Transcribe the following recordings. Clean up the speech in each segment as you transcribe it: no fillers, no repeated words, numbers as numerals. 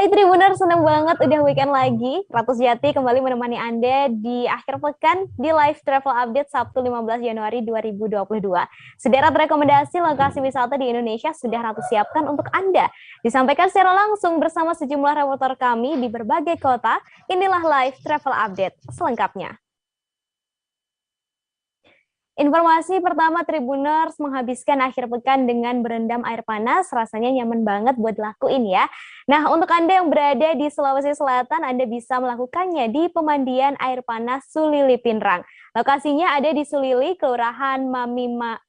Hai Tribuner, seneng banget udah weekend lagi. Ratu Sejati kembali menemani Anda di akhir pekan di Live Travel Update Sabtu 15 Januari 2022. Sederet rekomendasi lokasi wisata di Indonesia sudah Ratu siapkan untuk Anda. Disampaikan secara langsung bersama sejumlah reporter kami di berbagai kota. Inilah Live Travel Update selengkapnya. Informasi pertama, Tribuners menghabiskan akhir pekan dengan berendam air panas, rasanya nyaman banget buat dilakuin ya. Nah, untuk Anda yang berada di Sulawesi Selatan, Anda bisa melakukannya di pemandian air panas Sulili Pinrang. Lokasinya ada di Sulili, Kelurahan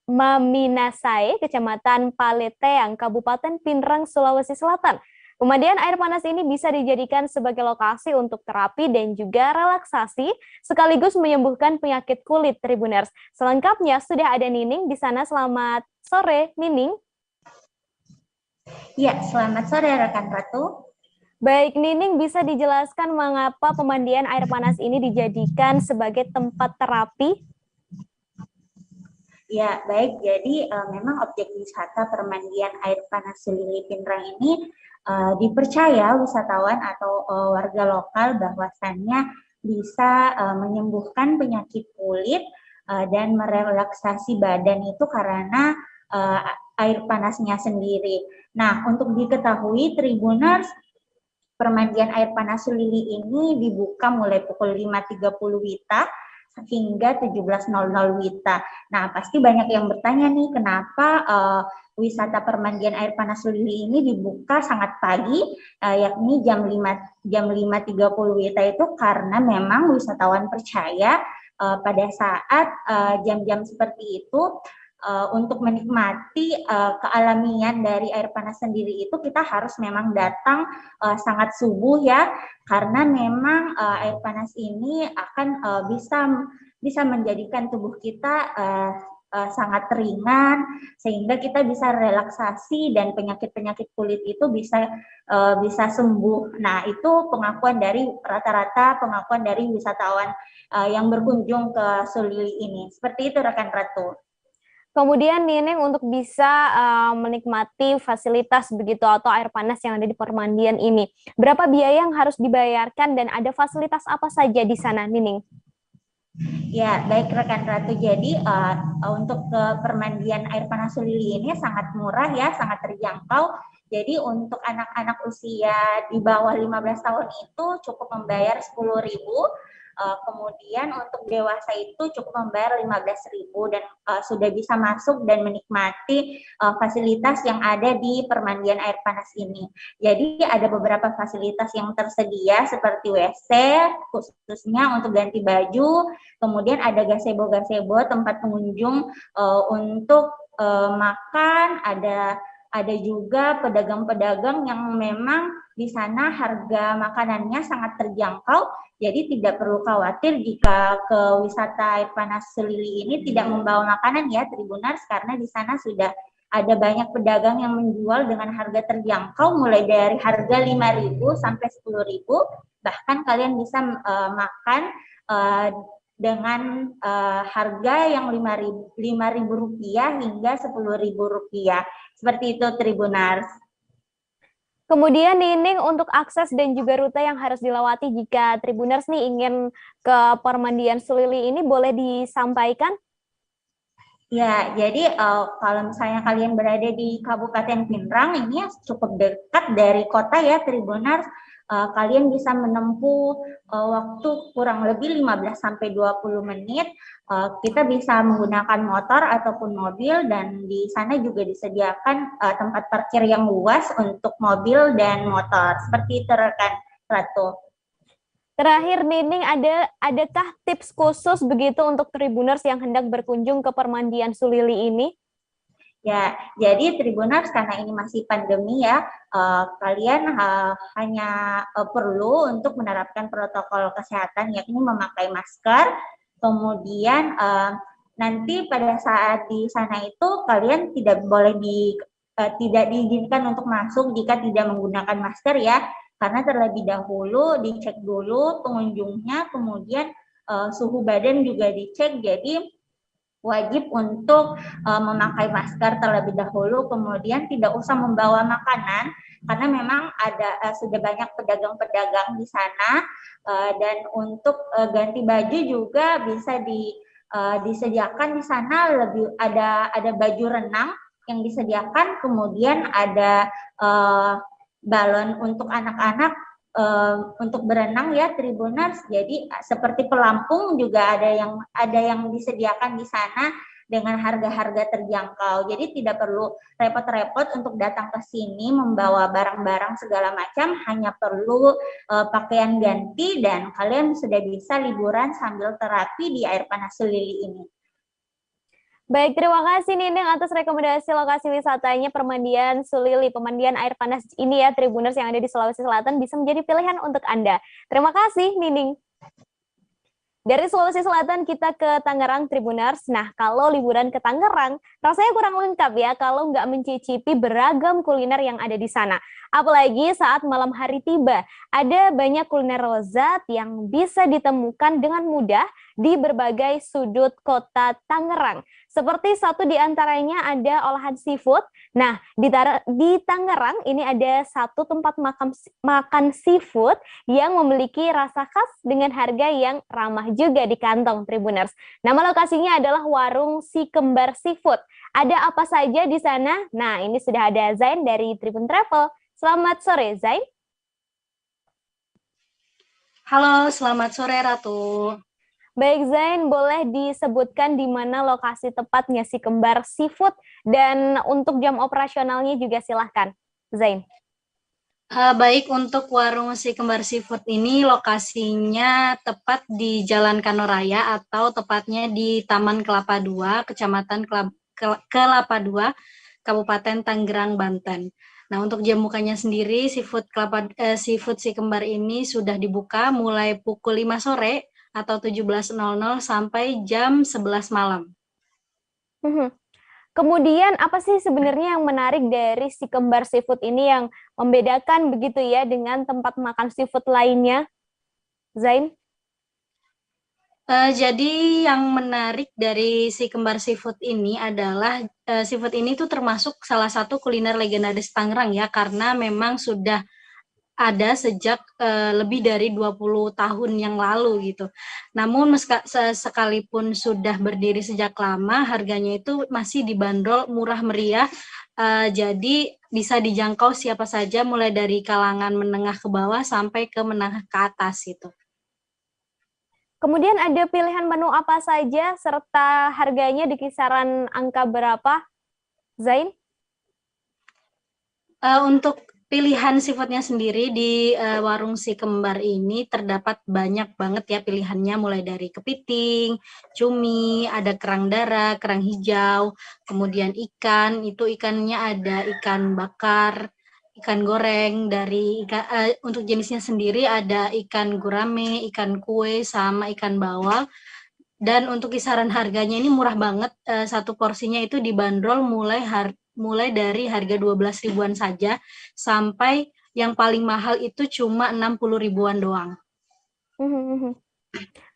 Maminasai, Kecamatan Paleteang, Kabupaten Pinrang, Sulawesi Selatan. Pemandian air panas ini bisa dijadikan sebagai lokasi untuk terapi dan juga relaksasi, sekaligus menyembuhkan penyakit kulit, Tribuners. Selengkapnya sudah ada Nining di sana. Selamat sore, Nining. Ya, selamat sore rekan Ratu. Baik, Nining, bisa dijelaskan mengapa pemandian air panas ini dijadikan sebagai tempat terapi? Ya, baik. Jadi memang objek wisata permandian air panas Sulili Pinrang ini dipercaya wisatawan atau warga lokal bahwasannya bisa menyembuhkan penyakit kulit dan merelaksasi badan itu karena air panasnya sendiri. Nah, untuk diketahui Tribuners, permandian air panas Sulili ini dibuka mulai pukul 5.30 WITA hingga 17.00 WITA. Nah, pasti banyak yang bertanya nih, kenapa wisata permandian air panas Sulili ini dibuka sangat pagi, yakni jam 5.30 WITA itu karena memang wisatawan percaya pada saat jam-jam seperti itu untuk menikmati kealamian dari air panas sendiri itu kita harus memang datang sangat subuh ya, karena memang air panas ini akan bisa menjadikan tubuh kita sangat ringan sehingga kita bisa relaksasi dan penyakit-penyakit kulit itu bisa sembuh. Nah, itu pengakuan dari rata-rata pengakuan dari wisatawan yang berkunjung ke Sulili ini. Seperti itu rekan Ratu. Kemudian Nining untuk bisa menikmati fasilitas begitu atau air panas yang ada di permandian ini, berapa biaya yang harus dibayarkan dan ada fasilitas apa saja di sana, Nining? Ya, baik rekan Ratu. Jadi untuk ke permandian air panas Sulili ini sangat murah ya, sangat terjangkau. Jadi untuk anak-anak usia di bawah 15 tahun itu cukup membayar 10.000. Kemudian untuk dewasa itu cukup membayar 15.000 dan sudah bisa masuk dan menikmati fasilitas yang ada di permandian air panas ini. Jadi ada beberapa fasilitas yang tersedia seperti WC khususnya untuk ganti baju, kemudian ada gazebo-gazebo tempat pengunjung untuk makan, ada juga pedagang-pedagang yang memang di sana harga makanannya sangat terjangkau. Jadi tidak perlu khawatir jika ke wisata air panas Sulili ini tidak membawa makanan ya Tribuners, karena di sana sudah ada banyak pedagang yang menjual dengan harga terjangkau mulai dari harga 5.000 sampai 10.000. Bahkan kalian bisa makan dengan harga yang Rp5.000 hingga Rp10.000. Seperti itu Tribuners. Kemudian Nining untuk akses dan juga rute yang harus dilewati jika Tribuners nih ingin ke permandian Sulili ini boleh disampaikan? Ya, jadi kalau misalnya kalian berada di Kabupaten Pinrang, ini cukup dekat dari kota ya Tribuners. Kalian bisa menempuh waktu kurang lebih 15-20 menit. Kita bisa menggunakan motor ataupun mobil, dan di sana juga disediakan tempat parkir yang luas untuk mobil dan motor. Seperti itu rekan Ratu. Terakhir Nining, adakah tips khusus begitu untuk Tribuners yang hendak berkunjung ke permandian Sulili ini? Ya, jadi Tribuners karena ini masih pandemi ya, kalian hanya perlu untuk menerapkan protokol kesehatan, yakni memakai masker. Kemudian nanti pada saat di sana itu kalian tidak diizinkan untuk masuk jika tidak menggunakan masker ya, karena terlebih dahulu dicek dulu pengunjungnya, kemudian suhu badan juga dicek. Jadi wajib untuk memakai masker terlebih dahulu, kemudian tidak usah membawa makanan karena memang ada sudah banyak pedagang-pedagang di sana, dan untuk ganti baju juga bisa disediakan di sana, lebih ada baju renang yang disediakan, kemudian ada balon untuk anak-anak untuk berenang ya Tribuners. Jadi seperti pelampung juga ada yang disediakan di sana dengan harga-harga terjangkau. Jadi tidak perlu repot-repot untuk datang ke sini membawa barang-barang segala macam, hanya perlu pakaian ganti dan kalian sudah bisa liburan sambil terapi di air panas Sulili ini. Baik, terima kasih Nining atas rekomendasi lokasi wisatanya Permandian Sulili. Pemandian air panas ini ya, Tribuners yang ada di Sulawesi Selatan bisa menjadi pilihan untuk Anda. Terima kasih Nining. Dari Sulawesi Selatan kita ke Tangerang, Tribuners. Nah, kalau liburan ke Tangerang, rasanya kurang lengkap ya kalau nggak mencicipi beragam kuliner yang ada di sana. Apalagi saat malam hari tiba, ada banyak kuliner lezat yang bisa ditemukan dengan mudah di berbagai sudut kota Tangerang. Seperti satu di antaranya ada olahan seafood. Nah, di Tangerang ini ada satu tempat makan seafood yang memiliki rasa khas dengan harga yang ramah juga di kantong Tribuners. Nama lokasinya adalah Warung Si Kembar Seafood. Ada apa saja di sana? Nah, ini sudah ada Zain dari Tribun Travel. Selamat sore, Zain. Halo, selamat sore Ratu. Baik Zain, boleh disebutkan di mana lokasi tepatnya Si Kembar Seafood dan untuk jam operasionalnya juga silahkan, Zain. Baik, untuk warung Si Kembar Seafood ini lokasinya tepat di Jalan Kanoraya atau tepatnya di Taman Kelapa II, Kecamatan Kelapa II, Kabupaten Tangerang, Banten. Nah, untuk jam bukanya sendiri, seafood Si Kembar ini sudah dibuka mulai pukul 5 sore atau 17.00 sampai jam 11 malam. Kemudian apa sih sebenarnya yang menarik dari Si Kembar Seafood ini yang membedakan begitu ya dengan tempat makan seafood lainnya, Zain? Jadi yang menarik dari Si Kembar Seafood ini adalah seafood ini tuh termasuk salah satu kuliner legendaris Tangerang ya, karena memang sudah ada sejak lebih dari 20 tahun yang lalu gitu. Namun sekalipun sudah berdiri sejak lama, harganya itu masih dibanderol murah meriah, jadi bisa dijangkau siapa saja mulai dari kalangan menengah ke bawah sampai ke menengah ke atas gitu. Kemudian ada pilihan menu apa saja serta harganya di kisaran angka berapa, Zain? Untuk pilihan seafoodnya sendiri di warung Si Kembar ini terdapat banyak banget ya pilihannya, mulai dari kepiting, cumi, ada kerang darah, kerang hijau, kemudian ikan, itu ikannya ada ikan bakar, ikan goreng, untuk jenisnya sendiri ada ikan gurame, ikan kue, sama ikan bawal. Dan untuk kisaran harganya ini murah banget, satu porsinya itu dibanderol mulai dari harga 12 ribuan saja sampai yang paling mahal itu cuma 60 ribuan doang.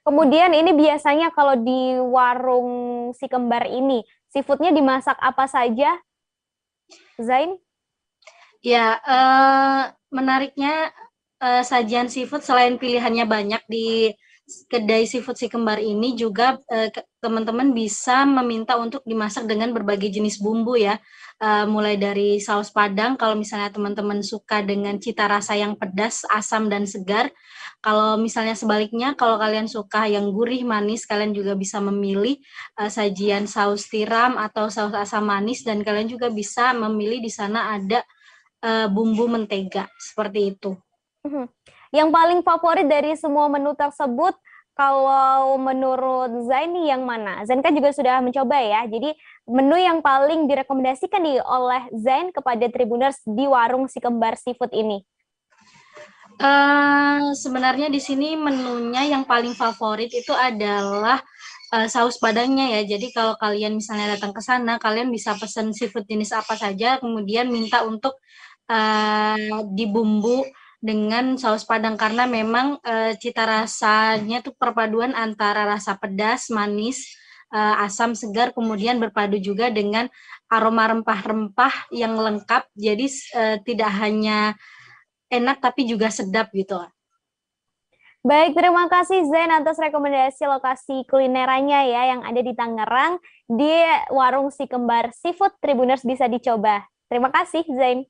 Kemudian ini biasanya kalau di warung Si Kembar ini, seafoodnya dimasak apa saja, Zain? Ya, menariknya sajian seafood selain pilihannya banyak di kedai seafood Si Kembar ini juga teman-teman bisa meminta untuk dimasak dengan berbagai jenis bumbu ya, mulai dari saus Padang kalau misalnya teman-teman suka dengan cita rasa yang pedas, asam dan segar. Kalau misalnya sebaliknya, kalau kalian suka yang gurih manis, kalian juga bisa memilih sajian saus tiram atau saus asam manis, dan kalian juga bisa memilih di sana ada bumbu mentega, seperti itu. Yang paling favorit dari semua menu tersebut, kalau menurut Zain yang mana? Zain kan juga sudah mencoba ya, jadi menu yang paling direkomendasikan nih oleh Zain kepada Tribuners di warung Si Kembar Seafood ini? Sebenarnya di sini menunya yang paling favorit itu adalah saus Padangnya ya. Jadi kalau kalian misalnya datang ke sana, kalian bisa pesan seafood jenis apa saja, kemudian minta untuk dibumbu dengan saus Padang, karena memang cita rasanya tuh perpaduan antara rasa pedas, manis, asam segar, kemudian berpadu juga dengan aroma rempah-rempah yang lengkap. Jadi tidak hanya enak tapi juga sedap gitu. Baik, terima kasih Zain atas rekomendasi lokasi kulinerannya ya yang ada di Tangerang di Warung Si Kembar Seafood. Tribuners bisa dicoba. Terima kasih Zain.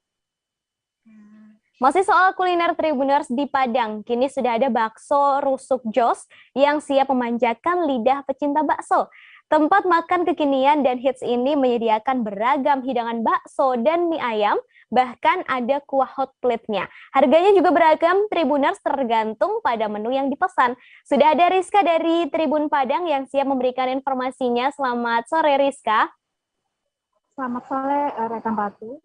Masih soal kuliner Tribuners di Padang, kini sudah ada bakso rusuk jos yang siap memanjakan lidah pecinta bakso. Tempat makan kekinian dan hits ini menyediakan beragam hidangan bakso dan mie ayam, bahkan ada kuah hot plate-nya. Harganya juga beragam, Tribuners tergantung pada menu yang dipesan. Sudah ada Rizka dari Tribun Padang yang siap memberikan informasinya. Selamat sore Rizka. Selamat sore rekan Ratu.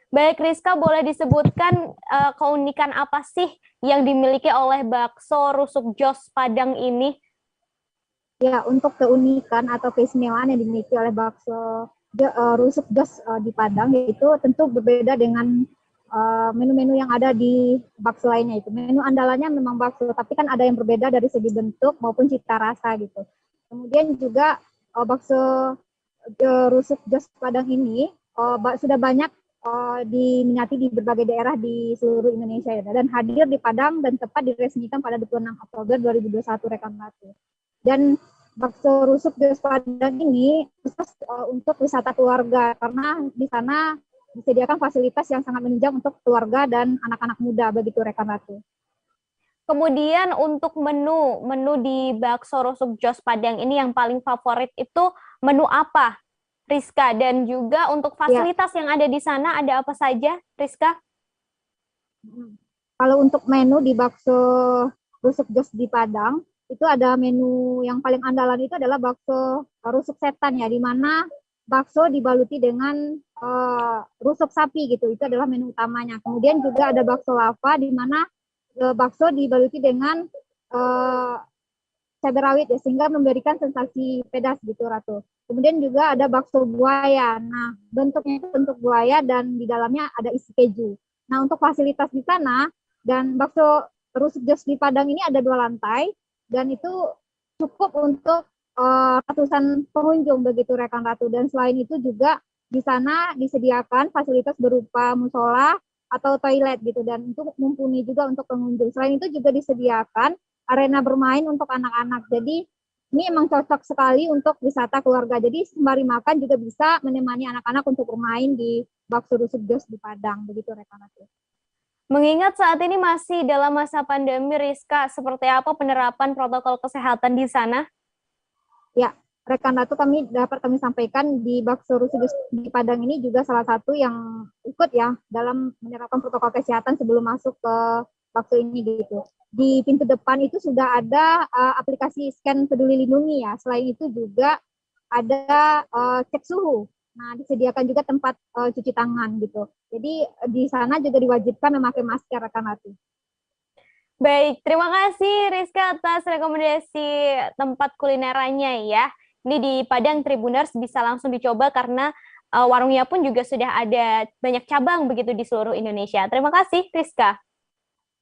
Baik Rizka, boleh disebutkan keunikan apa sih yang dimiliki oleh bakso rusuk jos Padang ini? Ya, untuk keunikan atau keistimewaan yang dimiliki oleh bakso rusuk jos di Padang yaitu tentu berbeda dengan menu-menu yang ada di bakso lainnya itu. Menu andalannya memang bakso, tapi kan ada yang berbeda dari segi bentuk maupun cita rasa gitu. Kemudian juga bakso rusuk jos Padang ini sudah banyak diminati di berbagai daerah di seluruh Indonesia ya, dan hadir di Padang dan tepat diresmikan pada 26 Oktober 2021 rekan Ratu. Dan bakso rusuk jos Padang ini khusus untuk wisata keluarga karena di sana disediakan fasilitas yang sangat menunjang untuk keluarga dan anak-anak muda begitu rekan Ratu. Kemudian untuk menu di bakso rusuk jos Padang ini yang paling favorit itu menu apa, Rizka? Dan juga untuk fasilitas yang ada di sana ada apa saja, Rizka? Kalau untuk menu di bakso rusuk jos di Padang, itu ada menu yang paling andalan itu adalah bakso rusuk setan ya, di mana bakso dibaluti dengan rusuk sapi gitu, itu adalah menu utamanya. Kemudian juga ada bakso lava di mana bakso dibaluti dengan cabai rawit ya, sehingga memberikan sensasi pedas gitu Ratu. Kemudian juga ada bakso buaya. Nah, bentuknya itu bentuk buaya dan di dalamnya ada isi keju. Nah, untuk fasilitas di sana dan bakso rusuk jos di Padang ini ada 2 lantai dan itu cukup untuk ratusan pengunjung begitu rekan Ratu. Dan selain itu juga di sana disediakan fasilitas berupa musola atau toilet gitu dan itu mumpuni juga untuk pengunjung. Selain itu juga disediakan arena bermain untuk anak-anak. Jadi ini emang cocok sekali untuk wisata keluarga. Jadi sembari makan juga bisa menemani anak-anak untuk bermain di bakso rusuk jos di Padang begitu rekan Ratu. Mengingat saat ini masih dalam masa pandemi, Rizka, seperti apa penerapan protokol kesehatan di sana? Ya, rekan Ratu dapat kami sampaikan di bakso rusuk jos di Padang ini juga salah satu yang ikut ya dalam menerapkan protokol kesehatan sebelum masuk ke bakso ini gitu. Di pintu depan itu sudah ada aplikasi scan peduli lindungi ya. Selain itu juga ada cek suhu. Nah, disediakan juga tempat cuci tangan gitu. Jadi di sana juga diwajibkan memakai masker rekan Ratu. Baik, terima kasih Rizka atas rekomendasi tempat kulinerannya ya. Ini di Padang Tribuners bisa langsung dicoba karena warungnya pun juga sudah ada banyak cabang begitu di seluruh Indonesia. Terima kasih Rizka.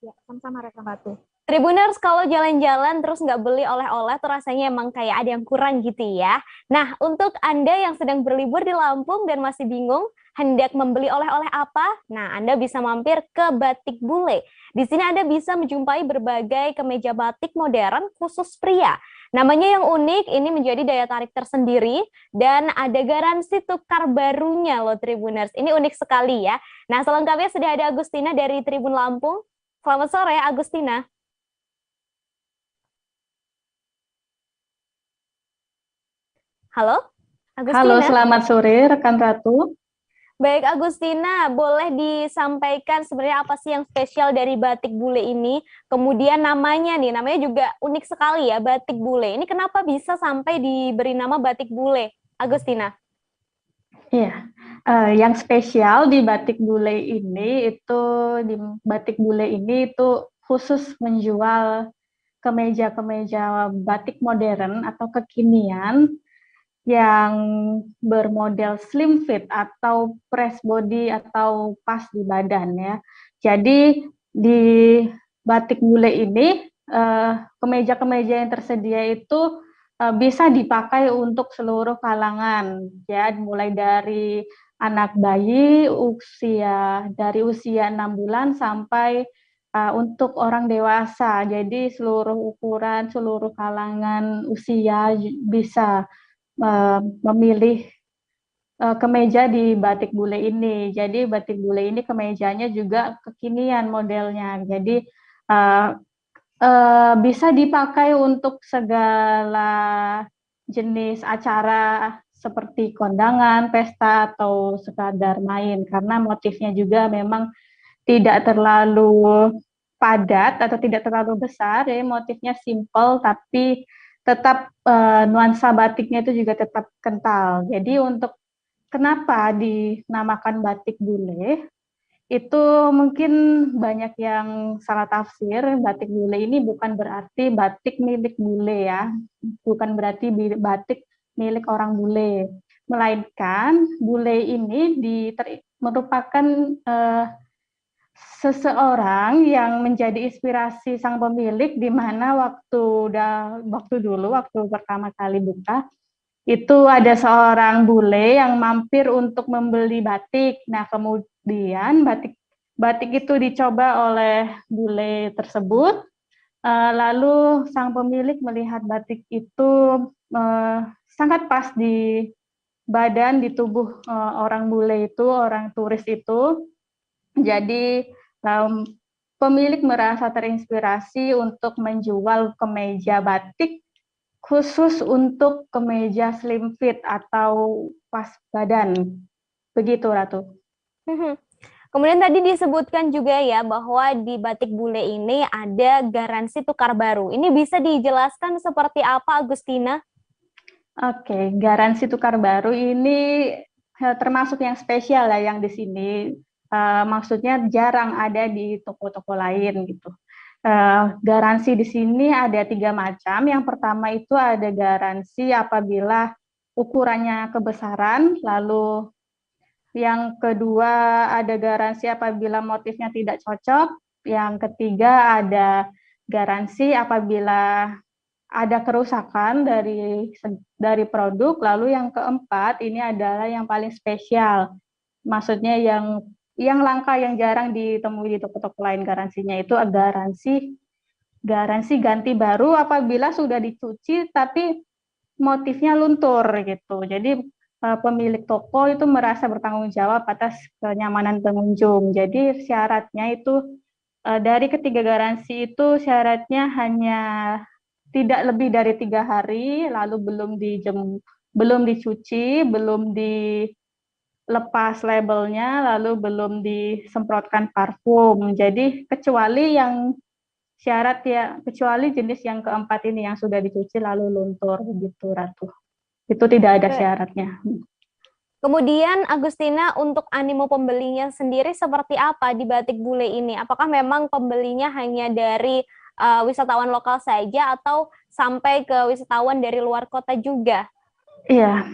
Ya, sama-sama rekan Ratu. Tribuners, kalau jalan-jalan terus nggak beli oleh-oleh tuh rasanya emang kayak ada yang kurang gitu ya. Nah, untuk Anda yang sedang berlibur di Lampung dan masih bingung hendak membeli oleh-oleh apa, nah Anda bisa mampir ke Batik Bule. Di sini Anda bisa menjumpai berbagai kemeja batik modern khusus pria. Namanya yang unik, ini menjadi daya tarik tersendiri dan ada garansi tukar barunya loh Tribuners. Ini unik sekali ya. Nah, selengkapnya sudah ada Agustina dari Tribun Lampung. Selamat sore Agustina. Halo, Agustina. Halo, selamat sore rekan Ratu. Baik, Agustina, boleh disampaikan sebenarnya apa sih yang spesial dari Batik Bule ini? Kemudian namanya juga unik sekali ya, Batik Bule. Ini kenapa bisa sampai diberi nama Batik Bule, Agustina? Iya, yang spesial di Batik Bule ini itu khusus menjual kemeja-kemeja batik modern atau kekinian yang bermodel slim fit atau press body atau pas di badan ya. Jadi di Batik Bule ini kemeja-kemeja yang tersedia itu bisa dipakai untuk seluruh kalangan, ya, mulai dari anak bayi dari usia 6 bulan sampai untuk orang dewasa. Jadi seluruh ukuran, seluruh kalangan usia bisa memilih kemeja di batik bule ini. Jadi batik bule ini kemejanya juga kekinian modelnya. Jadi bisa dipakai untuk segala jenis acara seperti kondangan, pesta, atau sekadar main, karena motifnya juga memang tidak terlalu padat atau tidak terlalu besar, ya, motifnya simple tapi tetap nuansa batiknya itu juga tetap kental. Jadi untuk kenapa dinamakan batik bule, itu mungkin banyak yang salah tafsir. Batik bule ini bukan berarti batik milik bule, ya, bukan berarti batik milik orang bule, melainkan bule ini merupakan seseorang yang menjadi inspirasi sang pemilik, di mana waktu dulu waktu pertama kali buka itu ada seorang bule yang mampir untuk membeli batik. Nah, kemudian batik itu dicoba oleh bule tersebut. Lalu sang pemilik melihat batik itu sangat pas di badan, di tubuh orang bule itu, orang turis itu. Jadi pemilik merasa terinspirasi untuk menjual kemeja batik khusus untuk kemeja slim fit atau pas badan. Begitu, Ratu. Kemudian tadi disebutkan juga ya bahwa di batik bule ini ada garansi tukar baru. Ini bisa dijelaskan seperti apa, Agustina? Oke, garansi tukar baru ini termasuk yang spesial ya, yang di sini. Maksudnya jarang ada di toko-toko lain gitu. Garansi di sini ada 3 macam. Yang pertama itu ada garansi apabila ukurannya kebesaran, lalu yang kedua ada garansi apabila motifnya tidak cocok, yang ketiga ada garansi apabila ada kerusakan dari produk, lalu yang keempat ini adalah yang paling spesial. Maksudnya yang langka, yang jarang ditemui di toko-toko lain, garansinya itu garansi ganti baru apabila sudah dicuci tapi motifnya luntur gitu. Jadi pemilik toko itu merasa bertanggung jawab atas kenyamanan pengunjung. Jadi syaratnya itu dari ketiga garansi itu syaratnya hanya tidak lebih dari 3 hari, lalu belum dicuci, belum lepas labelnya, lalu belum disemprotkan parfum. Jadi kecuali jenis yang keempat ini yang sudah dicuci lalu luntur, begitu, Ratu. Itu tidak ada syaratnya. Kemudian Agustina, untuk animo pembelinya sendiri seperti apa di batik bule ini? Apakah memang pembelinya hanya dari wisatawan lokal saja atau sampai ke wisatawan dari luar kota juga? Iya.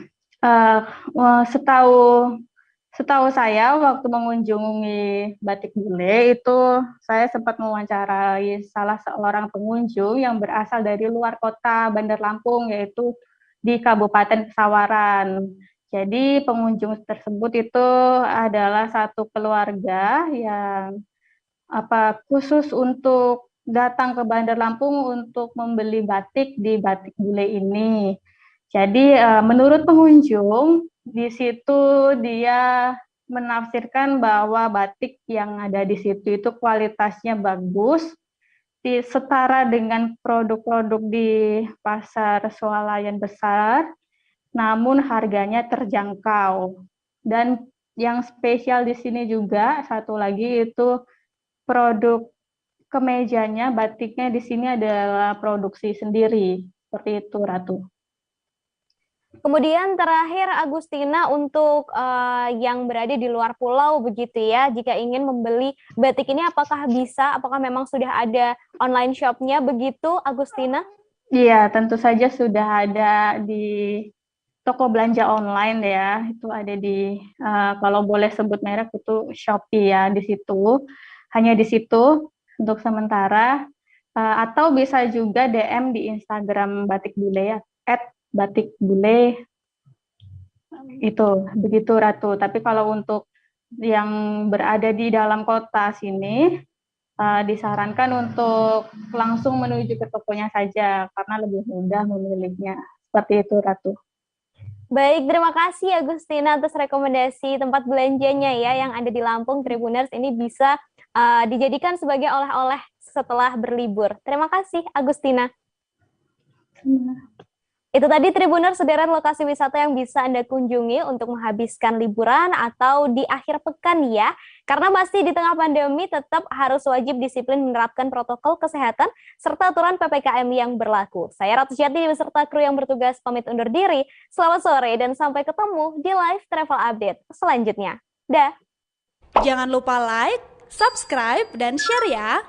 Setahu saya waktu mengunjungi batik bule itu saya sempat mewawancarai salah seorang pengunjung yang berasal dari luar kota Bandar Lampung, yaitu di Kabupaten Pesawaran. Jadi pengunjung tersebut itu adalah satu keluarga yang khusus untuk datang ke Bandar Lampung untuk membeli batik di batik bule ini. Jadi menurut pengunjung, di situ dia menafsirkan bahwa batik yang ada di situ itu kualitasnya bagus, setara dengan produk-produk di pasar swalayan besar, namun harganya terjangkau. Dan yang spesial di sini juga satu lagi itu produk kemejanya, batiknya di sini adalah produksi sendiri. Seperti itu, Ratu. Kemudian terakhir Agustina, untuk yang berada di luar pulau begitu ya, jika ingin membeli batik ini apakah bisa? Apakah memang sudah ada online shop-nya begitu, Agustina? Iya, tentu saja sudah ada di toko belanja online ya. Itu ada di kalau boleh sebut merek itu Shopee ya, di situ. Hanya di situ untuk sementara. Atau bisa juga DM di Instagram Batik Bule ya, @batikbule. Itu begitu Ratu. Tapi kalau untuk yang berada di dalam kota sini disarankan untuk langsung menuju ke tokonya saja karena lebih mudah memilihnya. Seperti itu Ratu. Baik, terima kasih Agustina atas rekomendasi tempat belanjanya ya yang ada di Lampung. Tribuners ini bisa dijadikan sebagai oleh-oleh setelah berlibur. Terima kasih Agustina. Itu tadi Tribuners sederet lokasi wisata yang bisa Anda kunjungi untuk menghabiskan liburan atau di akhir pekan ya. Karena masih di tengah pandemi tetap harus wajib disiplin menerapkan protokol kesehatan serta aturan PPKM yang berlaku. Saya Ratu Jati beserta kru yang bertugas pamit undur diri. Selamat sore dan sampai ketemu di live travel update selanjutnya. Dah. Jangan lupa like, subscribe, dan share ya.